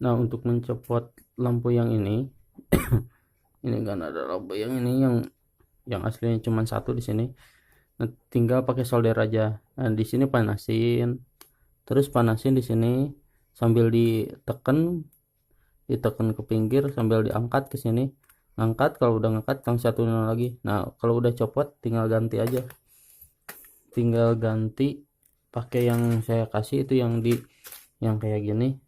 Nah, untuk mencopot lampu yang ini ini kan ada lampu yang ini yang aslinya cuma satu di sini. Nah, tinggal pakai solder aja. Nah, di sini panasin, terus panasin di sini sambil ditekan ke pinggir sambil diangkat ke sini. Ngangkat, kalau udah ngangkat yang satunya lagi. Nah, kalau udah copot tinggal ganti aja. Tinggal ganti pakai yang saya kasih itu yang kayak gini.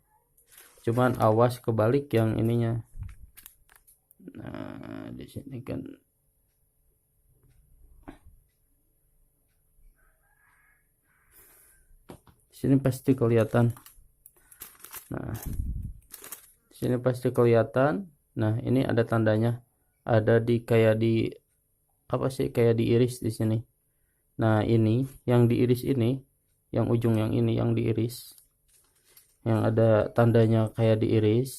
Cuman awas kebalik yang ininya. Nah, di sini kan di sini pasti kelihatan. Nah, di sini pasti kelihatan. Nah, ini ada tandanya. Ada di kayak di apa sih? Kayak diiris di sini. Nah, ini yang diiris ini, yang ujung yang ini yang diiris. Yang ada tandanya kayak diiris.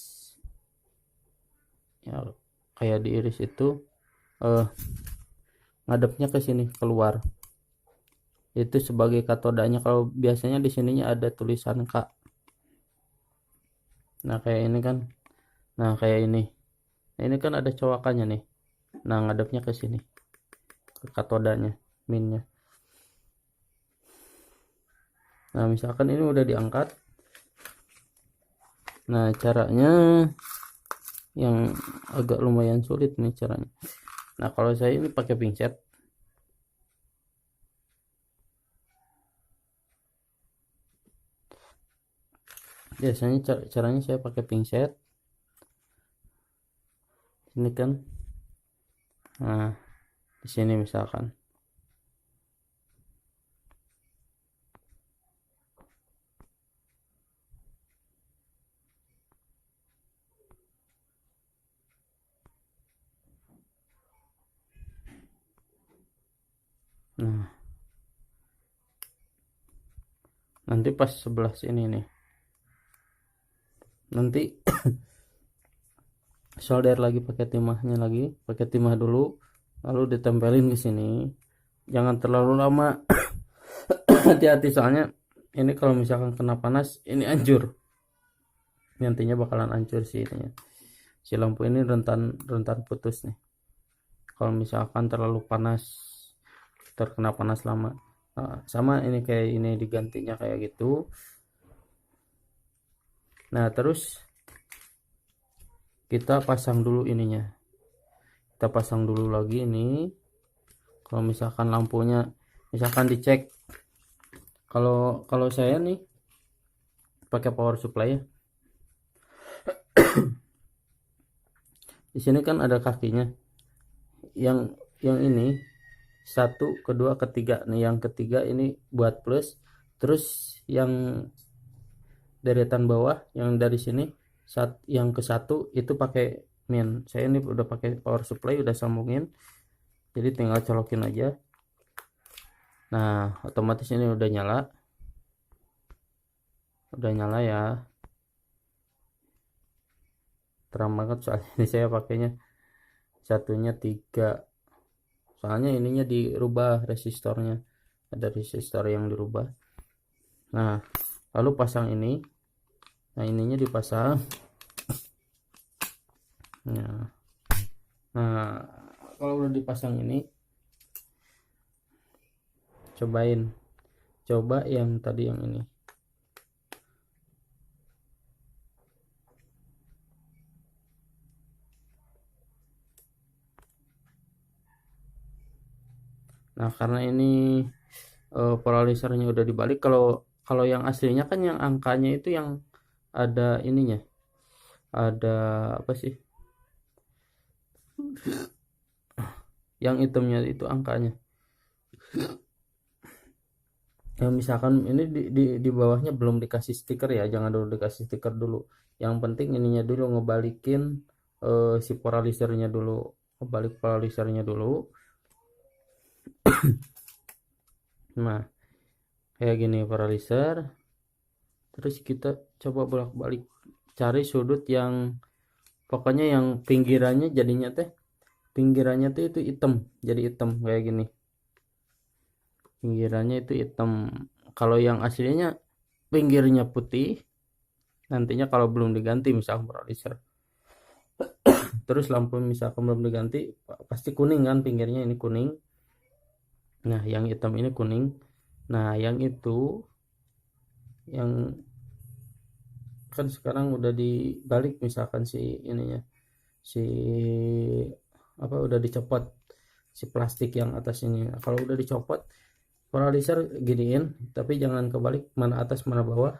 Ya, kayak diiris itu eh ngadepnya ke sini keluar. Itu sebagai katodanya. Kalau biasanya di sininya ada tulisan K. Nah, kayak ini kan. Nah, kayak ini. Nah, ini kan ada colokannya nih. Nah, ngadepnya ke sini. Ke katodanya, minnya. Nah, misalkan ini udah diangkat. Nah, caranya yang agak lumayan sulit nih caranya. Nah, kalau saya ini pakai pinset. Biasanya caranya saya pakai pinset. Ini kan. Nah, di sini misalkan. Nah, nanti pas sebelah sini nih. Nanti solder lagi pakai timahnya lagi, pakai timah dulu, lalu ditempelin ke sini. Jangan terlalu lama. Hati-hati soalnya ini kalau misalkan kena panas ini hancur. Nantinya bakalan hancur sih ininya. Si lampu ini rentan rentan putus nih. Kalau misalkan terlalu panas, terkena panas lama. Nah, sama ini kayak ini digantinya kayak gitu. Nah, terus kita pasang dulu ininya. Kita pasang dulu lagi ini. Kalau misalkan lampunya misalkan dicek, kalau kalau saya nih pakai power supply ya. Di sini kan ada kakinya. Yang ini satu, kedua, ketiga. Nih yang ketiga ini buat plus. Terus yang deretan bawah yang dari sini yang ke satu itu pakai min. Saya ini udah pakai power supply, udah sambungin. Jadi tinggal colokin aja. Nah, otomatis ini udah nyala. Udah nyala ya. Terang banget soalnya ini saya pakainya satunya 3. Soalnya ininya dirubah resistornya. Ada resistor yang dirubah. Nah, lalu pasang ini. Nah, ininya dipasang. Nah, kalau udah dipasang ini, coba yang tadi yang ini. Nah, karena ini polarisernya udah dibalik. Kalau kalau yang aslinya kan yang angkanya itu yang ada ininya, ada apa sih, yang hitamnya itu angkanya. Yang misalkan ini di bawahnya belum dikasih stiker ya, jangan dulu dikasih stiker dulu. Yang penting ininya dulu ngebalikin si polarisernya dulu, ngebalik polarisernya dulu. Nah, kayak gini polarizer. Terus kita coba bolak-balik cari sudut yang pokoknya yang pinggirannya jadinya teh, pinggirannya tuh itu hitam, jadi hitam kayak gini. Pinggirannya itu hitam. Kalau yang aslinya pinggirnya putih, nantinya kalau belum diganti misalkan paralyzer. Terus lampu misalkan belum diganti pasti kuning kan, pinggirnya ini kuning, nah yang hitam ini kuning. Nah yang itu yang kan sekarang udah dibalik misalkan si ininya, si apa, udah dicopot si plastik yang atas ini. Nah, kalau udah dicopot paralyzer giniin, tapi jangan kebalik mana atas mana bawah.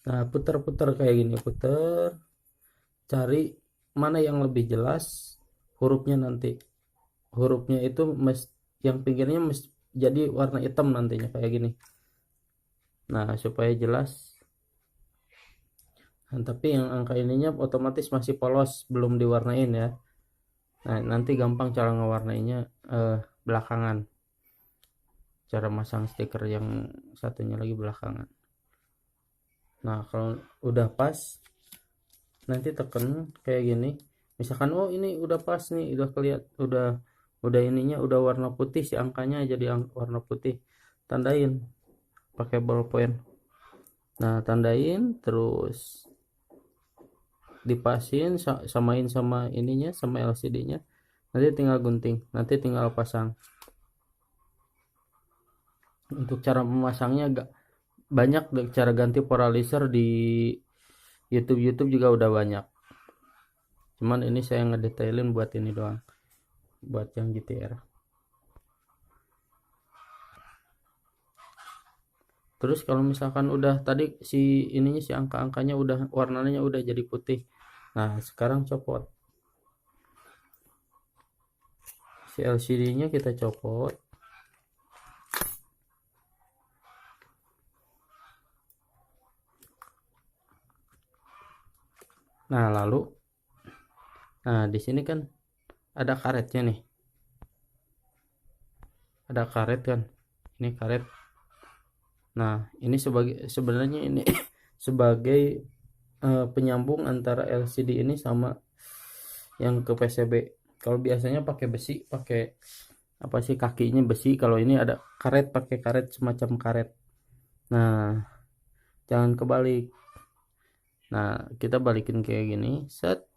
Nah putar-putar kayak gini, putar, cari mana yang lebih jelas hurufnya. Nanti hurufnya itu yang pinggirnya jadi warna hitam nantinya kayak gini. Nah supaya jelas. Nah, tapi yang angka ininya otomatis masih polos, belum diwarnain ya. Nah nanti gampang cara ngewarnainya belakangan, cara masang stiker yang satunya lagi belakangan. Nah kalau udah pas nanti tekan kayak gini, misalkan oh ini udah pas nih, udah kelihatan, udah ininya udah warna putih, si angkanya jadi warna putih, tandain pakai ballpoint. Nah tandain terus dipasin, samain sama ininya, sama LCD-nya. Nanti tinggal gunting, nanti tinggal pasang. Untuk cara memasangnya agak banyak, cara ganti paralyzer di YouTube juga udah banyak. Cuman ini saya ngedetailin buat ini doang, buat yang GTR. Terus kalau misalkan udah tadi si ininya, si angka-angkanya udah warnanya udah jadi putih. Nah, sekarang copot. Si LCD-nya kita copot. Nah, lalu di sini kan ada karetnya nih. Ada karet kan. Ini karet. Nah, ini sebenarnya ini sebagai penyambung antara LCD ini sama yang ke PCB. Kalau biasanya pakai besi, pakai apa sih, kakinya besi. Kalau ini ada karet, pakai karet semacam karet. Nah, jangan kebalik. Nah, kita balikin kayak gini, set.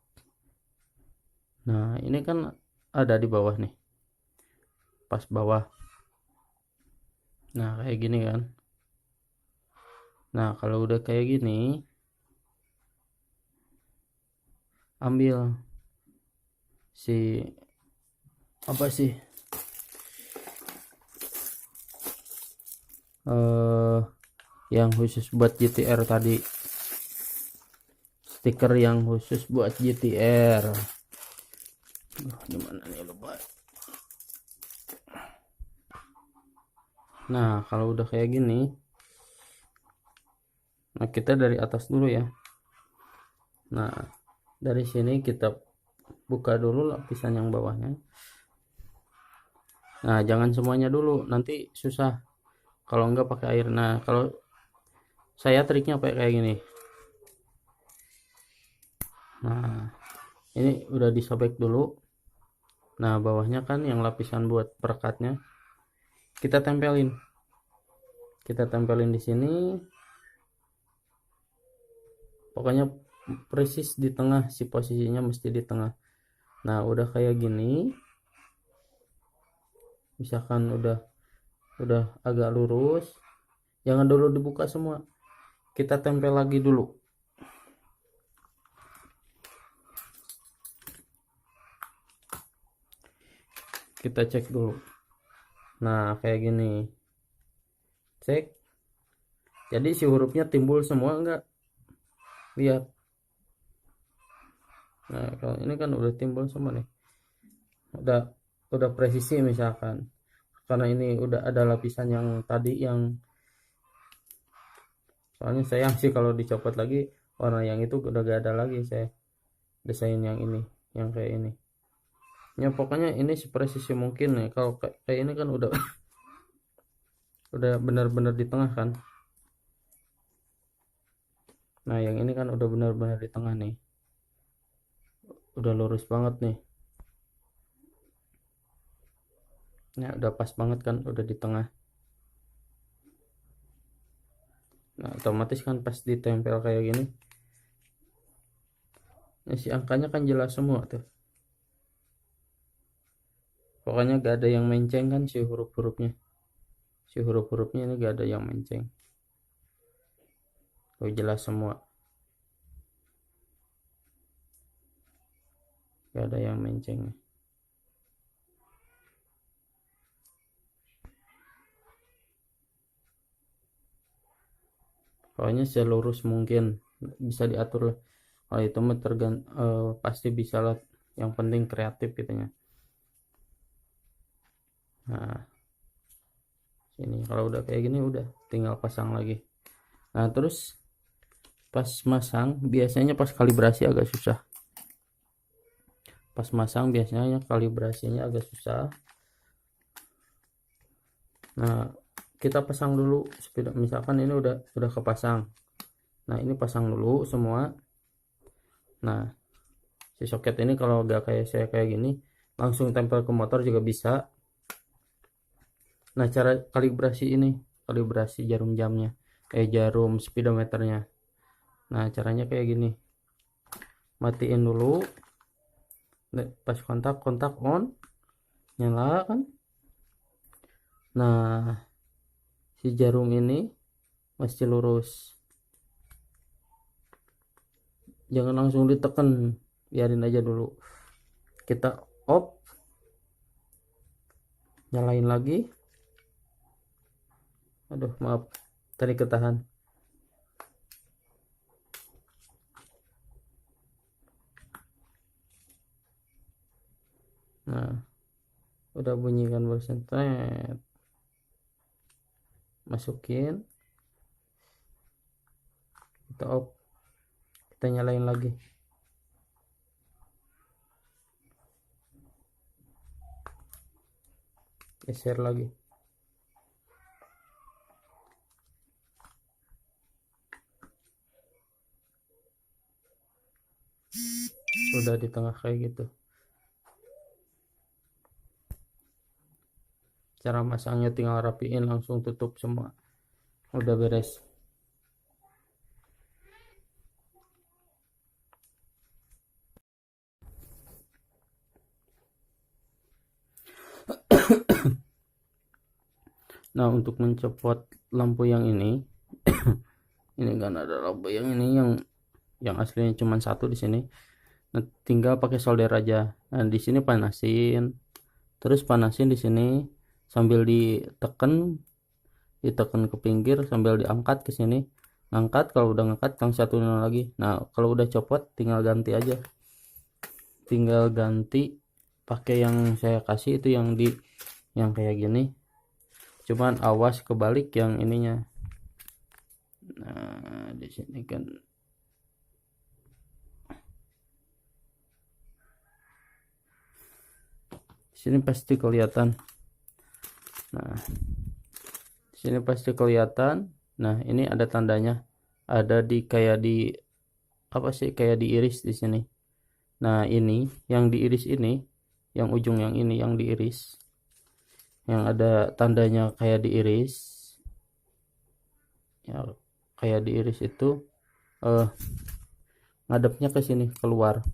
Nah, ini kan ada di bawah nih, pas bawah. Nah, kayak gini kan. Nah, kalau udah kayak gini, ambil si apa sih, yang khusus buat GTR tadi, stiker yang khusus buat GTR. Gimana nih, lupa. Nah kalau udah kayak gini, nah kita dari atas dulu ya. Nah dari sini kita buka dulu lapisan yang bawahnya. Nah jangan semuanya dulu, nanti susah kalau enggak pakai air. Nah kalau saya triknya pakai kayak gini. Nah ini udah disobek dulu. Nah bawahnya kan yang lapisan buat perekatnya kita tempelin di sini, pokoknya persis di tengah, si posisinya mesti di tengah. Nah udah kayak gini, misalkan udah agak lurus, jangan dulu dibuka semua, kita tempel lagi dulu. Kita cek dulu. Nah kayak gini, cek. Jadi si hurufnya timbul semua enggak? Lihat. Nah kalau ini kan udah timbul semua nih, udah presisi misalkan, karena ini udah ada lapisan yang tadi, yang soalnya sayang sih kalau dicopot lagi warna yang itu udah gak ada lagi. Saya desain yang ini, yang kayak ini ya, pokoknya ini sepresisi mungkin nih. Kalau kayak ini kan udah udah benar-benar di tengah kan. Nah yang ini kan udah benar-benar di tengah nih, udah lurus banget nih. Nah udah pas banget kan, udah di tengah. Nah otomatis kan pas ditempel kayak gini Nah, si angkanya kan jelas semua tuh. Pokoknya gak ada yang menceng kan si huruf-hurufnya. Si huruf-hurufnya ini gak ada yang menceng. Tuh jelas semua. Gak ada yang menceng. Pokoknya selurus mungkin bisa diatur lah. Kalau itu mah pasti bisa lah. Yang penting kreatif gitu ya. Nah, sini kalau udah kayak gini udah tinggal pasang lagi. Nah, terus pas masang biasanya pas kalibrasi agak susah. Pas masang biasanya kalibrasinya agak susah. Nah, kita pasang dulu misalkan ini udah kepasang. Nah, ini pasang dulu semua. Nah, si soket ini kalau gak kayak saya kayak gini langsung tempel ke motor juga bisa. Nah, cara kalibrasi ini, kalibrasi jarum jamnya, jarum speedometernya. Nah, caranya kayak gini. Matiin dulu. Pas kontak on, nyala kan. Nah, si jarum ini mesti lurus. Jangan langsung ditekan, biarin aja dulu. Kita off, nyalain lagi. Aduh, maaf, tadi ketahan. Nah, udah bunyi kan bersentet. Masukin, kita off, kita nyalain lagi. Geser lagi. Udah di tengah kayak gitu. Cara masangnya tinggal rapiin, langsung tutup semua. Udah beres. Nah, untuk mencopot lampu yang ini ini kan ada lampu yang ini yang aslinya cuma satu di sini. Nah, tinggal pakai solder aja. Nah, di sini panasin. Terus panasin di sini sambil ditekan ke pinggir sambil diangkat ke sini. Ngangkat, kalau udah ngangkat yang satunya lagi. Nah, kalau udah copot tinggal ganti aja. Tinggal ganti pakai yang saya kasih itu yang kayak gini. Cuman awas kebalik yang ininya. Nah, di sini kan sini pasti kelihatan. Nah, sini pasti kelihatan. Nah, ini ada tandanya. Ada kayak di apa sih, kayak diiris di sini. Nah, ini yang diiris ini, yang ujung yang ini yang diiris. Yang ada tandanya kayak diiris. Ya, kayak diiris itu ngadepnya ke sini keluar.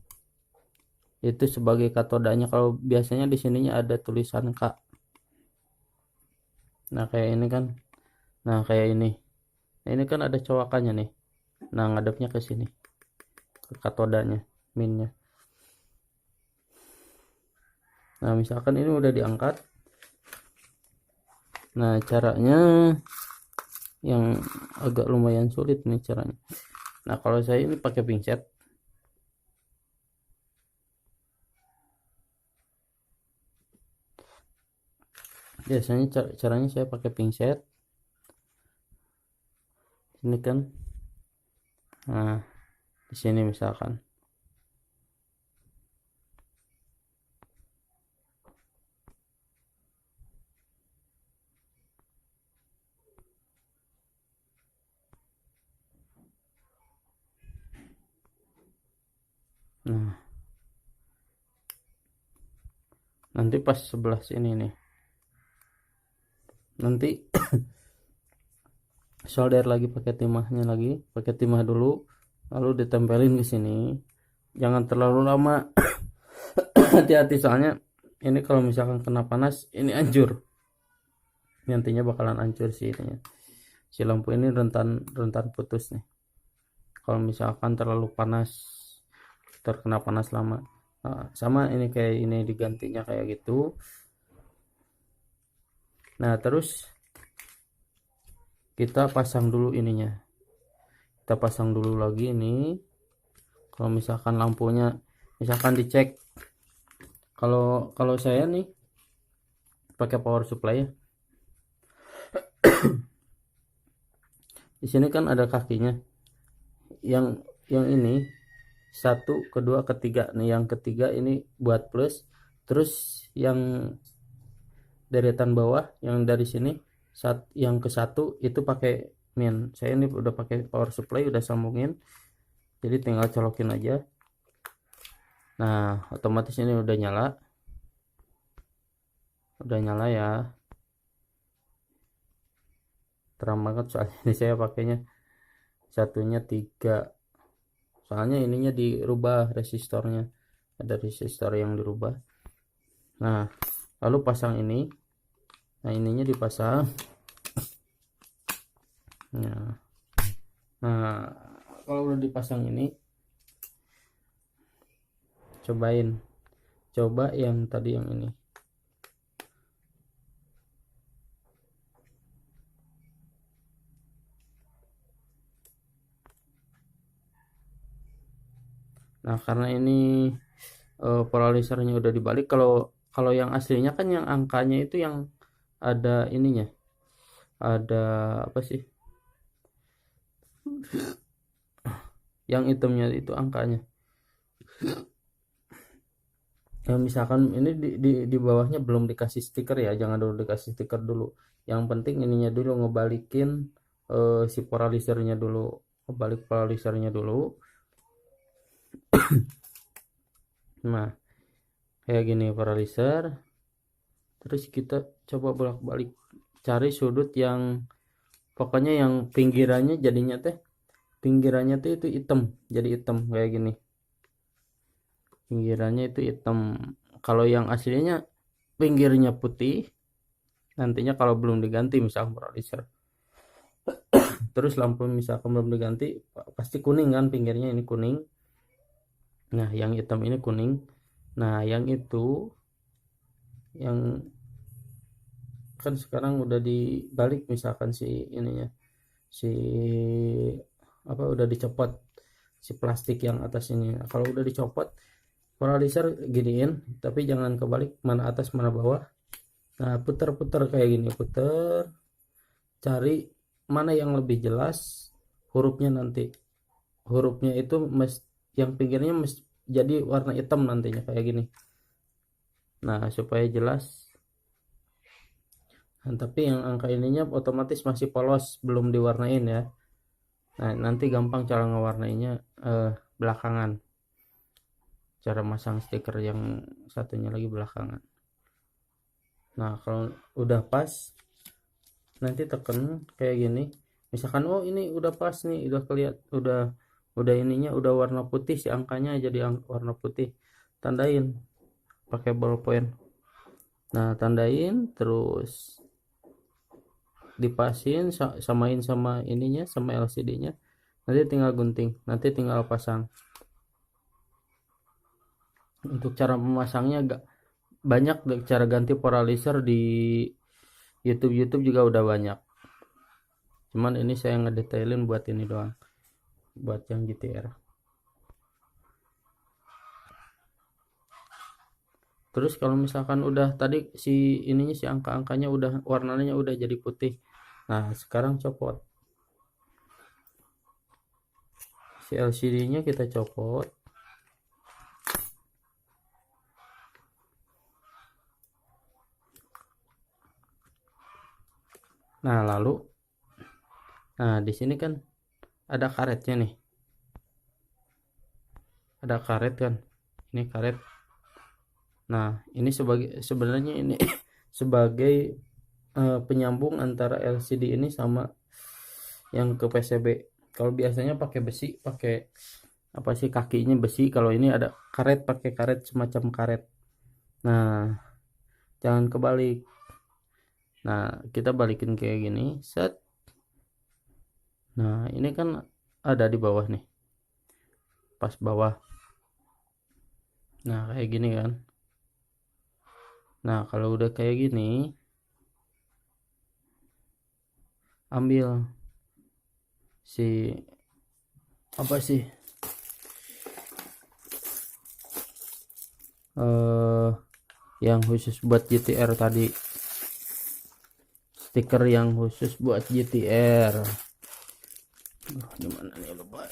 Itu sebagai katodanya. Kalau biasanya di sininya ada tulisan K. Nah, kayak ini kan. Nah, kayak ini. Nah, ini kan ada cowakannya nih. Nah, ngadepnya ke sini. Ke katodanya, minnya. Nah, misalkan ini udah diangkat. Nah, caranya yang agak lumayan sulit nih caranya. Nah, kalau saya ini pakai pinset. Biasanya caranya saya pakai pinset. Ini kan. Nah, di sini misalkan. Nah, nanti pas sebelah sini nih. Nanti solder lagi pakai timahnya lagi, pakai timah dulu, lalu ditempelin ke sini. jangan terlalu lama. Hati-hati soalnya ini kalau misalkan kena panas ini hancur, nantinya bakalan hancur sih ininya. Si lampu ini rentan putus nih kalau misalkan terlalu panas, terkena panas lama. Sama ini kayak ini digantinya kayak gitu. Nah terus kita pasang dulu ininya, kita pasang dulu lagi ini. Kalau misalkan lampunya misalkan dicek, kalau saya nih pakai power supply ya. Di sini kan ada kakinya, yang ini satu, kedua, ketiga nih. Yang ketiga ini buat plus, terus yang deretan bawah yang dari sini yang ke satu itu pakai min. Saya ini udah pakai power supply, udah sambungin, jadi tinggal colokin aja. Nah otomatis ini udah nyala ya, terang banget soalnya ini saya pakainya satunya 3, soalnya ininya dirubah resistornya, ada resistor yang dirubah. Nah lalu pasang ini, nah ininya dipasang. Nah kalau udah dipasang ini, coba yang tadi yang ini. Nah karena ini polarisernya udah dibalik. Kalau yang aslinya kan yang angkanya itu yang ada ininya, ada apa sih, yang hitamnya itu angkanya. Ya misalkan ini di bawahnya belum dikasih stiker ya, jangan dulu dikasih stiker dulu. Yang penting ininya dulu, ngebalikin si polarisernya dulu, ngebalik polarisernya dulu. Nah kayak gini polariser. Terus kita coba bolak-balik cari sudut yang pokoknya yang pinggirannya itu hitam, jadi hitam kayak gini. Pinggirannya itu hitam. Kalau yang aslinya pinggirnya putih, nantinya kalau belum diganti misalkan polariser, terus lampu misalkan belum diganti, pasti kuning kan, pinggirnya ini kuning. Nah yang hitam ini kuning. Nah yang itu yang kan sekarang udah dibalik, misalkan si ininya, si apa, udah dicopot si plastik yang atas ini. Nah, kalau udah dicopot polarizer giniin, tapi jangan kebalik mana atas mana bawah. Nah putar-putar kayak gini, putar, cari mana yang lebih jelas hurufnya. Nanti hurufnya itu yang pinggirnya jadi warna hitam nantinya kayak gini. Nah supaya jelas. Nah, tapi yang angka ininya otomatis masih polos, belum diwarnain ya. Nah nanti gampang cara ngewarnainya belakangan, cara masang stiker yang satunya lagi belakangan. Nah kalau udah pas, nanti tekan kayak gini. Misalkan oh ini udah pas nih, udah kelihatan, udah ininya udah warna putih, si angkanya jadi warna putih, tandain pakai ballpoint. Nah tandain, terus dipasin, samain sama ininya, sama LCD-nya. Nanti tinggal gunting, nanti tinggal pasang. Untuk cara memasangnya agak banyak, cara ganti polarizer di YouTube juga udah banyak. Cuman ini saya ngedetailin buat ini doang, buat yang GTR. Terus kalau misalkan udah tadi si ininya, si angka-angkanya udah warnanya udah jadi putih. Nah sekarang copot si LCD-nya, kita copot. Nah lalu, nah di sini kan ada karetnya nih, ada karet kan, ini karet. Nah ini sebenarnya ini sebagai penyambung antara LCD ini sama yang ke PCB. Kalau biasanya pakai besi, pakai apa sih, kakinya besi, kalau ini ada karet, pakai karet semacam karet. Nah, jangan kebalik. Nah, kita balikin kayak gini, set. Nah, ini kan ada di bawah nih, pas bawah. Nah, kayak gini kan. Nah, kalau udah kayak gini, ambil si apa sih, eh yang khusus buat GTR tadi, stiker yang khusus buat GTR. Gimana nih, lupa.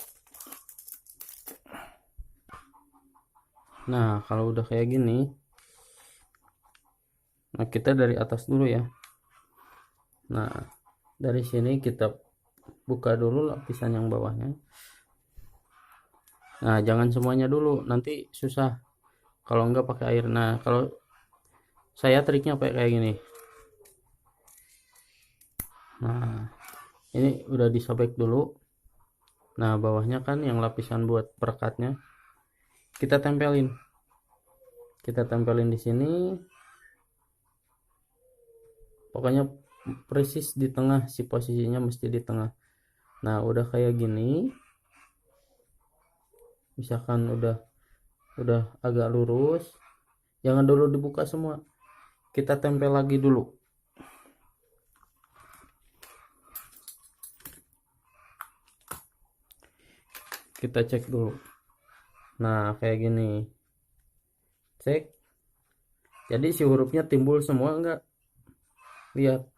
Nah, kalau udah kayak gini, nah kita dari atas dulu ya. Nah, dari sini kita buka dulu lapisan yang bawahnya. Nah, jangan semuanya dulu, nanti susah kalau enggak pakai air. Nah, kalau saya triknya kayak gini. Nah, ini udah disobek dulu. Nah, bawahnya kan yang lapisan buat perekatnya kita tempelin. Kita tempelin di sini. Pokoknya persis di tengah, si posisinya mesti di tengah. Nah, udah kayak gini. Misalkan udah agak lurus, jangan dulu dibuka semua. Kita tempel lagi dulu. Kita cek dulu. Nah, kayak gini. Cek. Jadi si hurufnya timbul semua enggak? Lihat.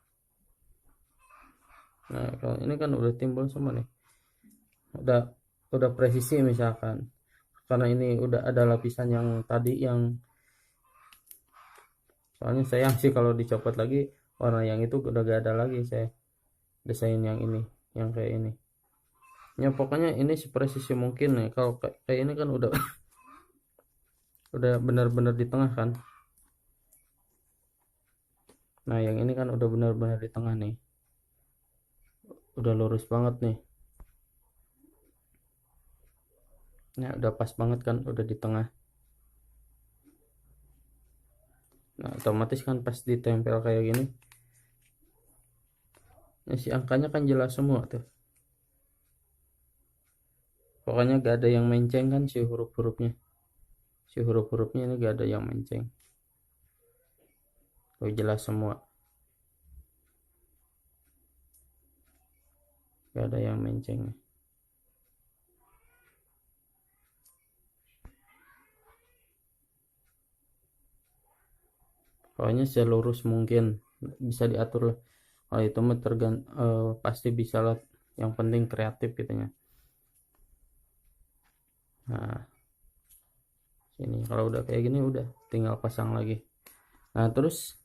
Nah, kalau ini kan udah timbul semua nih. Udah presisi misalkan. Karena ini udah ada lapisan yang tadi yang, soalnya sayang sih kalau dicopot lagi warna yang itu udah gak ada lagi, saya desain yang ini, yang kayak ini. Ya pokoknya ini sepresisi mungkin nih. Kalau kayak ini kan udah udah benar-benar di tengah kan. Nah, yang ini kan udah benar-benar di tengah nih. Udah lurus banget nih. Nah, udah pas banget kan, udah di tengah. Nah, otomatis kan pas ditempel kayak gini. Nah, si angkanya kan jelas semua tuh. Pokoknya gak ada yang menceng kan, si huruf-hurufnya. Si huruf-hurufnya ini gak ada yang menceng. Oh, jelas semua. Gak ada yang menceng. Pokoknya selurus mungkin, bisa diatur lah. Oh, itu mah pasti bisa lah. Yang penting kreatif gitu ya. Nah, sini kalau udah kayak gini udah tinggal pasang lagi. Nah, terus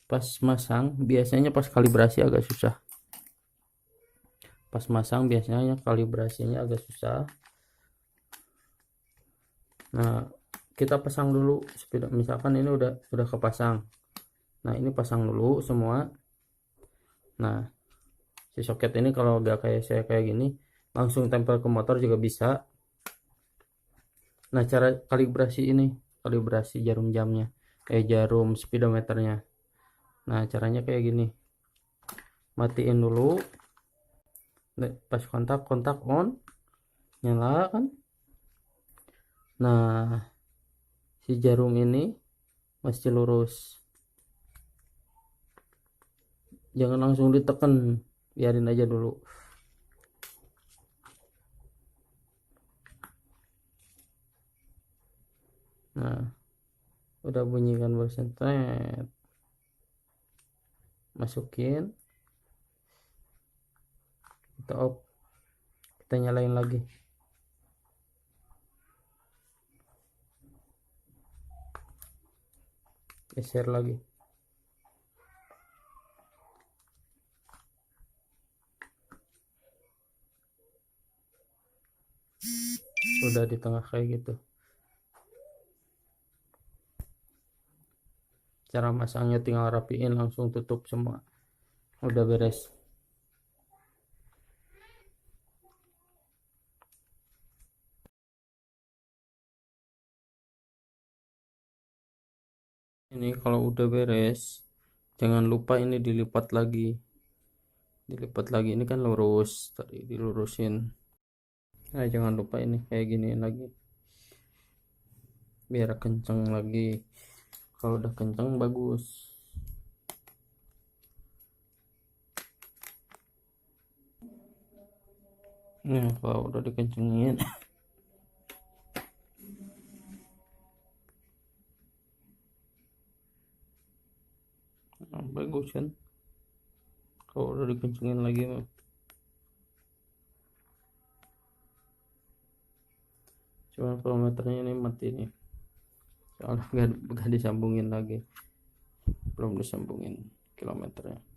pas masang biasanya pas kalibrasi agak susah. Pas masang biasanya kalibrasinya agak susah. Nah, kita pasang dulu sepeda, misalkan ini udah kepasang. Nah, ini pasang dulu semua. Nah, si soket ini kalau udah kayak saya kayak gini langsung tempel ke motor juga bisa. Nah, cara kalibrasi ini, kalibrasi jarum jamnya, jarum speedometernya. Nah, caranya kayak gini. Matiin dulu. Pas kontak on, nyala kan. Nah, si jarum ini mesti lurus. Jangan langsung ditekan, biarin aja dulu. Nah, udah bunyikan bersentet, masukin, kita off, kita nyalain lagi. Geser lagi. Udah di tengah kayak gitu. Cara masangnya tinggal rapiin, langsung tutup semua. Udah beres. Ini kalau udah beres, jangan lupa ini dilipat lagi, ini kan lurus tadi dilurusin. Nah, jangan lupa ini kayak gini lagi biar kenceng lagi. Kalau udah kenceng bagus. Nah, kalau udah dikencengin nah, bagus kan. Kalau udah dikencengin lagi mah. Cuman kilometernya ini mati nih, soalnya gak disambungin lagi, belum disambungin kilometernya.